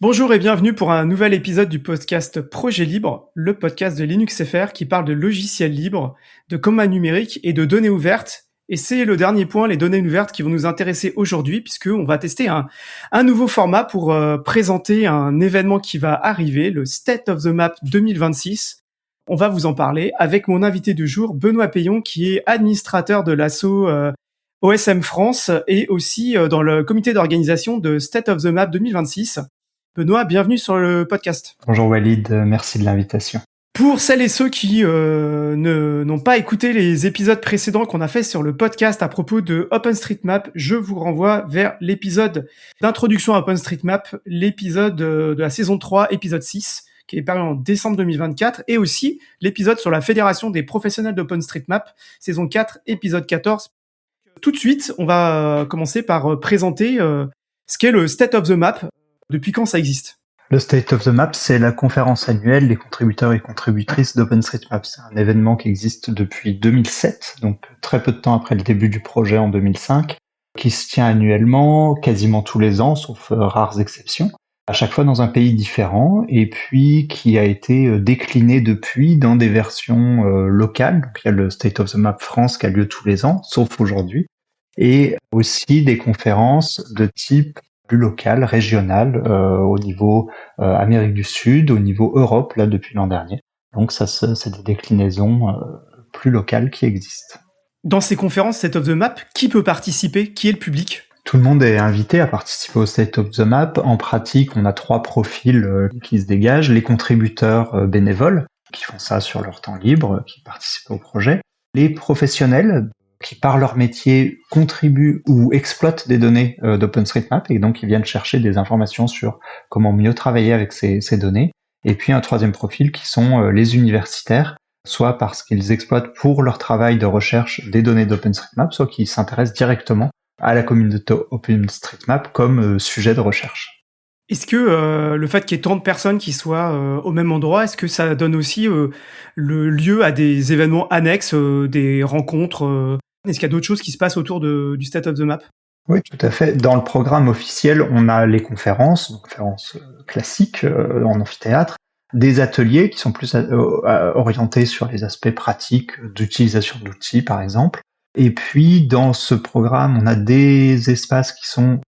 Bonjour et bienvenue pour un nouvel épisode du podcast Projet Libre, le podcast de LinuxFR qui parle de logiciels libres, de communs numériques et de données ouvertes. Et c'est le dernier point, les données ouvertes, qui vont nous intéresser aujourd'hui, puisqu'on va tester un nouveau format pour présenter un événement qui va arriver, le State of the Map 2026. On va vous en parler avec mon invité du jour, Benoît Payon, qui est administrateur de l'asso OSM France et aussi dans le comité d'organisation de State of the Map 2026. Benoît, bienvenue sur le podcast. Bonjour Walid, merci de l'invitation. Pour celles et ceux qui n'ont pas écouté les épisodes précédents qu'on a fait sur le podcast à propos de OpenStreetMap, je vous renvoie vers l'épisode d'introduction à OpenStreetMap, l'épisode de la saison 3, épisode 6, qui est paru en décembre 2024, et aussi l'épisode sur la Fédération des professionnels d'OpenStreetMap, saison 4, épisode 14. Tout de suite, on va commencer par présenter ce qu'est le State of the Map. Depuis quand ça existe ? Le State of the Map, c'est la conférence annuelle des contributeurs et contributrices d'OpenStreetMap. C'est un événement qui existe depuis 2007, donc très peu de temps après le début du projet en 2005, qui se tient annuellement, quasiment tous les ans, sauf rares exceptions, à chaque fois dans un pays différent, et puis qui a été décliné depuis dans des versions locales. Donc il y a le State of the Map France qui a lieu tous les ans, sauf aujourd'hui, et aussi des conférences de type plus local, régional, au niveau Amérique du Sud, au niveau Europe, là, depuis l'an dernier. Donc ça, c'est des déclinaisons plus locales qui existent. Dans ces conférences State of the Map, qui peut participer ? Qui est le public ? Tout le monde est invité à participer au State of the Map. En pratique, on a 3 profils qui se dégagent. Les contributeurs bénévoles, qui font ça sur leur temps libre, qui participent au projet. Les professionnels, qui par leur métier contribuent ou exploitent des données d'OpenStreetMap et donc ils viennent chercher des informations sur comment mieux travailler avec ces données. Et puis un troisième profil qui sont les universitaires, soit parce qu'ils exploitent pour leur travail de recherche des données d'OpenStreetMap, soit qu'ils s'intéressent directement à la communauté OpenStreetMap comme sujet de recherche. Est-ce que le fait qu'il y ait tant de personnes qui soient au même endroit, est-ce que ça donne aussi le lieu à des événements annexes, des rencontres Est-ce qu'il y a d'autres choses qui se passent autour du State of the Map ? Oui, tout à fait. Dans le programme officiel, on a les conférences classiques en amphithéâtre, des ateliers qui sont plus orientés sur les aspects pratiques d'utilisation d'outils, par exemple. Et puis, dans ce programme, on a des espaces qui sont,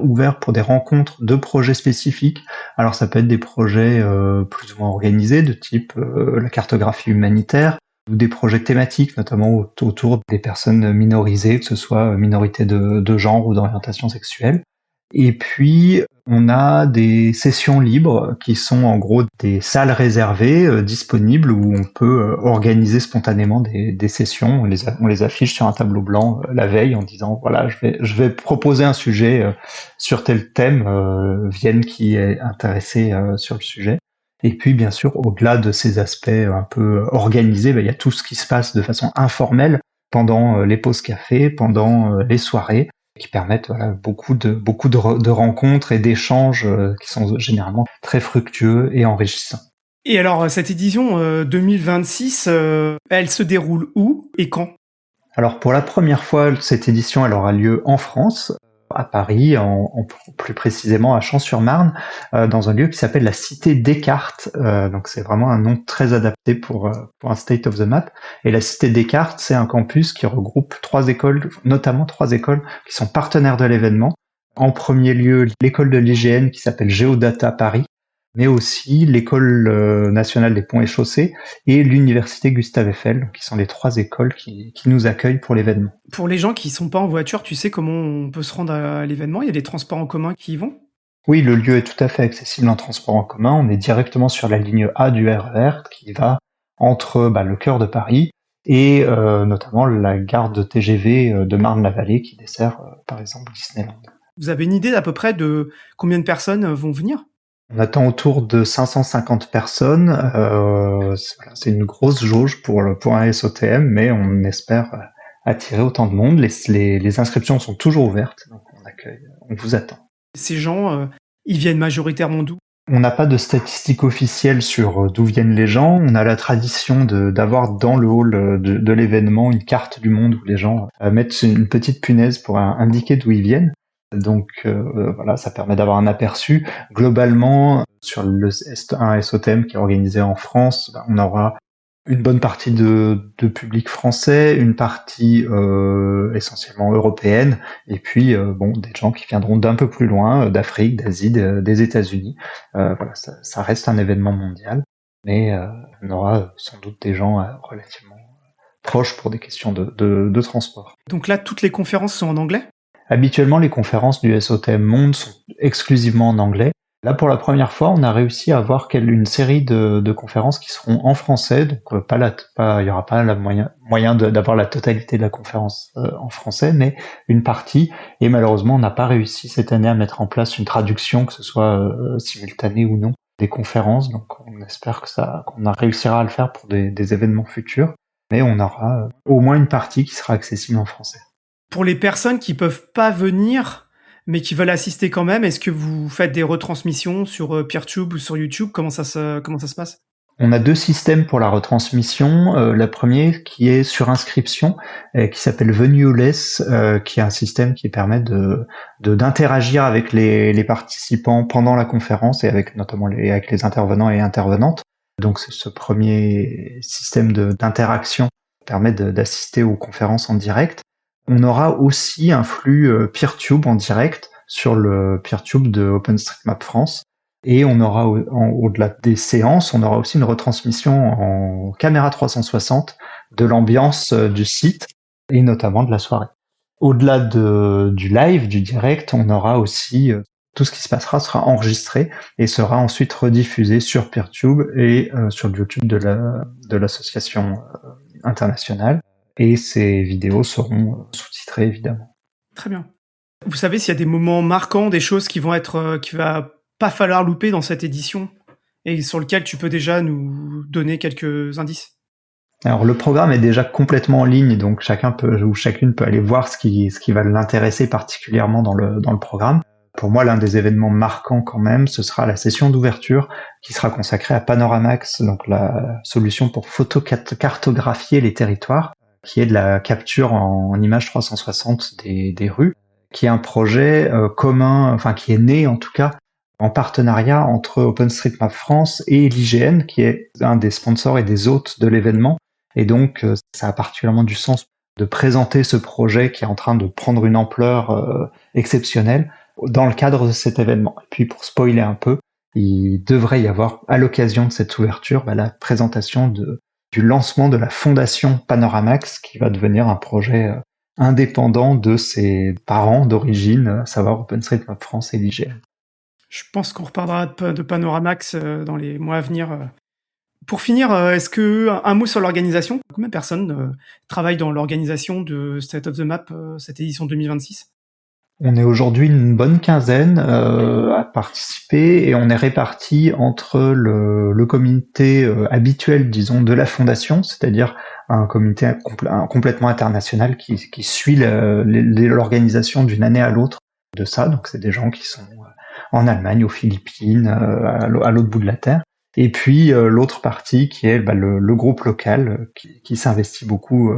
ouverts pour des rencontres de projets spécifiques. Alors, ça peut être des projets plus ou moins organisés, de type la cartographie humanitaire, ou des projets thématiques, notamment autour des personnes minorisées, que ce soit minorité de genre ou d'orientation sexuelle. Et puis, on a des sessions libres qui sont en gros des salles réservées disponibles où on peut organiser spontanément des sessions. On les affiche sur un tableau blanc la veille en disant voilà, je vais proposer un sujet sur tel thème, vienne qui est intéressé sur le sujet. Et puis, bien sûr, au-delà de ces aspects un peu organisés, il y a tout ce qui se passe de façon informelle pendant les pauses café, pendant les soirées, qui permettent beaucoup de rencontres et d'échanges qui sont généralement très fructueux et enrichissants. Et alors, cette édition 2026, elle se déroule où et quand ? Alors, pour la première fois, cette édition, elle aura lieu en France, à Paris, plus précisément à Champs-sur-Marne, dans un lieu qui s'appelle la Cité Descartes. Donc c'est vraiment un nom très adapté pour un State of the Map. Et la Cité Descartes, c'est un campus qui regroupe 3 écoles, notamment 3 écoles qui sont partenaires de l'événement. En premier lieu, l'école de l'IGN qui s'appelle Géodata Paris, mais aussi l'école nationale des ponts et chaussées et l'université Gustave Eiffel, qui sont les 3 écoles qui nous accueillent pour l'événement. Pour les gens qui sont pas en voiture, tu sais comment on peut se rendre à l'événement ? Il y a des transports en commun qui y vont ? Oui, le lieu est tout à fait accessible en transport en commun. On est directement sur la ligne A du RER qui va entre le cœur de Paris et notamment la gare de TGV de Marne-la-Vallée qui dessert par exemple Disneyland. Vous avez une idée à peu près de combien de personnes vont venir ? On attend autour de 550 personnes. C'est une grosse jauge pour un SOTM, mais on espère attirer autant de monde. Les inscriptions sont toujours ouvertes, donc on vous attend. Ces gens, ils viennent majoritairement d'où ? On n'a pas de statistiques officielles sur d'où viennent les gens. On a la tradition d'avoir dans le hall de l'événement une carte du monde où les gens mettent une petite punaise pour indiquer d'où ils viennent. Donc voilà, ça permet d'avoir un aperçu. Globalement, sur un SOTM qui est organisé en France, on aura une bonne partie de public français, une partie essentiellement européenne, et puis des gens qui viendront d'un peu plus loin, d'Afrique, d'Asie, des États-Unis. Voilà, ça reste un événement mondial, mais on aura sans doute des gens relativement proches pour des questions de transport. Donc là, toutes les conférences sont en anglais ? Habituellement, les conférences du SOTM Monde sont exclusivement en anglais. Là, pour la première fois, on a réussi à avoir une série de conférences qui seront en français. Donc, il y aura pas moyen d'avoir la totalité de la conférence en français, mais une partie. Et malheureusement, on n'a pas réussi cette année à mettre en place une traduction, que ce soit simultanée ou non, des conférences. Donc, on espère qu'on réussira à le faire pour des événements futurs. Mais on aura au moins une partie qui sera accessible en français. Pour les personnes qui peuvent pas venir, mais qui veulent assister quand même, est-ce que vous faites des retransmissions sur PeerTube ou sur YouTube ? Comment ça se passe ? On a 2 systèmes pour la retransmission. La première qui est sur inscription, qui s'appelle Venueless, qui est un système qui permet d'interagir avec les participants pendant la conférence et avec notamment avec les intervenants et intervenantes. Donc c'est ce premier système d'interaction qui permet d'assister aux conférences en direct. On aura aussi un flux PeerTube en direct sur le PeerTube de OpenStreetMap France. Et on aura, au-delà des séances, on aura aussi une retransmission en caméra 360 de l'ambiance du site et notamment de la soirée. Au-delà du live, du direct, on aura aussi tout ce qui se passera sera enregistré et sera ensuite rediffusé sur PeerTube et sur le YouTube de l'association internationale. Et ces vidéos seront sous-titrées évidemment. Très bien. Vous savez s'il y a des moments marquants, des choses qui va pas falloir louper dans cette édition et sur lequel tu peux déjà nous donner quelques indices? Alors le programme est déjà complètement en ligne, donc chacune peut aller voir ce qui va l'intéresser particulièrement dans le programme. Pour moi, l'un des événements marquants quand même, ce sera la session d'ouverture qui sera consacrée à Panoramax, donc la solution pour photocartographier les territoires, qui est de la capture en images 360 des rues, qui est un projet commun, enfin qui est né en tout cas en partenariat entre OpenStreetMap France et l'IGN, qui est un des sponsors et des hôtes de l'événement. Et donc, ça a particulièrement du sens de présenter ce projet qui est en train de prendre une ampleur exceptionnelle dans le cadre de cet événement. Et puis, pour spoiler un peu, il devrait y avoir, à l'occasion de cette ouverture, la présentation du lancement de la fondation Panoramax, qui va devenir un projet indépendant de ses parents d'origine, à savoir OpenStreetMap France et l'IGN. Je pense qu'on reparlera de Panoramax dans les mois à venir. Pour finir, est-ce que un mot sur l'organisation ? Combien de personnes travaillent dans l'organisation de State of the Map, cette édition 2026 ? On est aujourd'hui une bonne quinzaine à participer et on est répartis entre le comité habituel, disons, de la fondation, c'est-à-dire un comité complètement international qui suit l'organisation d'une année à l'autre de ça. Donc c'est des gens qui sont en Allemagne, aux Philippines, à l'autre bout de la Terre. Et puis l'autre partie qui est le groupe local qui s'investit beaucoup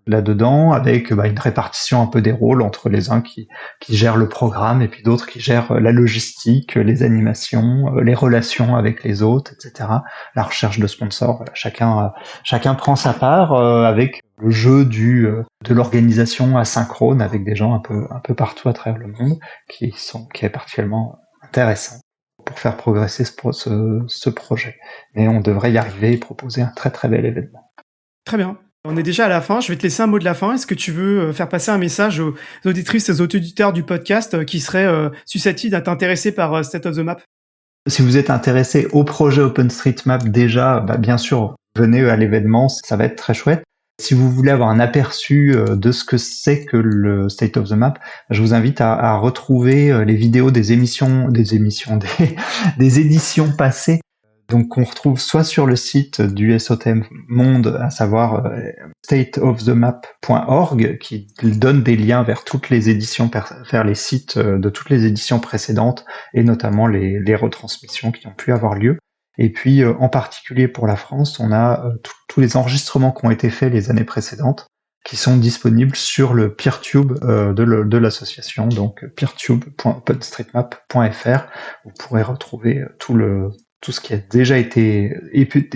là-dedans, avec une répartition un peu des rôles entre les uns qui gèrent le programme et puis d'autres qui gèrent la logistique, les animations, les relations avec les autres, etc. La recherche de sponsors. Voilà, chacun prend sa part avec le jeu de l'organisation asynchrone avec des gens un peu partout à travers le monde qui est particulièrement intéressant pour faire progresser ce projet. Mais on devrait y arriver et proposer un très très bel événement. Très bien. On est déjà à la fin. Je vais te laisser un mot de la fin. Est-ce que tu veux faire passer un message aux auditrices et aux auditeurs du podcast qui seraient susceptibles d'être intéressés par State of the Map ? Si vous êtes intéressé au projet OpenStreetMap déjà, bien sûr, venez à l'événement, ça va être très chouette. Si vous voulez avoir un aperçu de ce que c'est que le State of the Map, je vous invite à retrouver les vidéos des éditions passées. Donc, qu'on retrouve soit sur le site du SOTM Monde, à savoir stateofthemap.org, qui donne des liens vers toutes les éditions, vers les sites de toutes les éditions précédentes, et notamment les retransmissions qui ont pu avoir lieu. Et puis, en particulier pour la France, on a tous les enregistrements qui ont été faits les années précédentes, qui sont disponibles sur le PeerTube de l'association, donc peertube.openstreetmap.fr. Vous pourrez retrouver tout ce qui a déjà été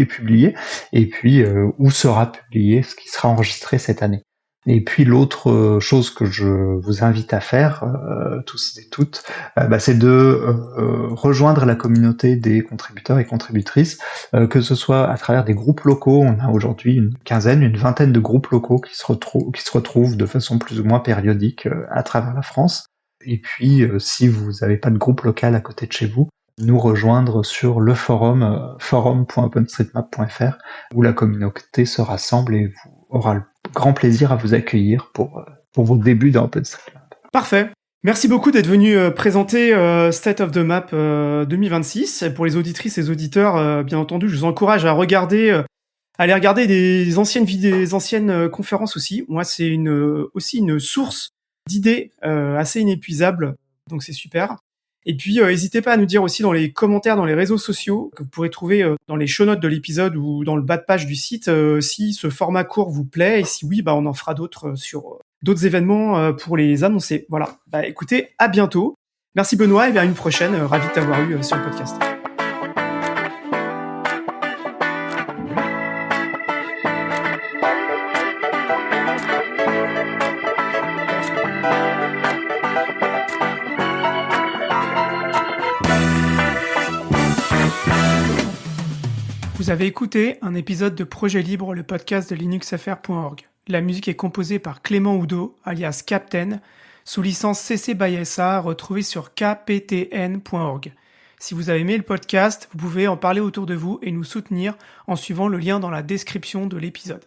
publié, et puis où sera publié ce qui sera enregistré cette année. Et puis l'autre chose que je vous invite à faire, tous et toutes, c'est de rejoindre la communauté des contributeurs et contributrices, que ce soit à travers des groupes locaux. On a aujourd'hui une vingtaine de groupes locaux qui se retrouvent de façon plus ou moins périodique à travers la France. Et puis, si vous n'avez pas de groupe local à côté de chez vous, nous rejoindre sur le forum forum.openstreetmap.fr, où la communauté se rassemble et aura le grand plaisir à vous accueillir pour vos débuts dans OpenStreetMap. Parfait. Merci beaucoup d'être venu présenter State of the Map 2026. Pour les auditrices et les auditeurs, bien entendu, je vous encourage à aller regarder des anciennes conférences aussi. Moi, c'est aussi une source d'idées assez inépuisable, donc c'est super. Et puis, n'hésitez pas à nous dire aussi dans les commentaires, dans les réseaux sociaux, que vous pourrez trouver dans les show notes de l'épisode ou dans le bas de page du site, si ce format court vous plaît, et si oui, on en fera d'autres sur d'autres événements pour les annoncer. Voilà. Écoutez, à bientôt. Merci Benoît, et à une prochaine. Ravi de t'avoir eu sur le podcast. Vous avez écouté un épisode de Projet Libre, le podcast de linuxfr.org. La musique est composée par Clément Oudot, alias Captain, sous licence CC by SA, retrouvée sur kptn.org. Si vous avez aimé le podcast, vous pouvez en parler autour de vous et nous soutenir en suivant le lien dans la description de l'épisode.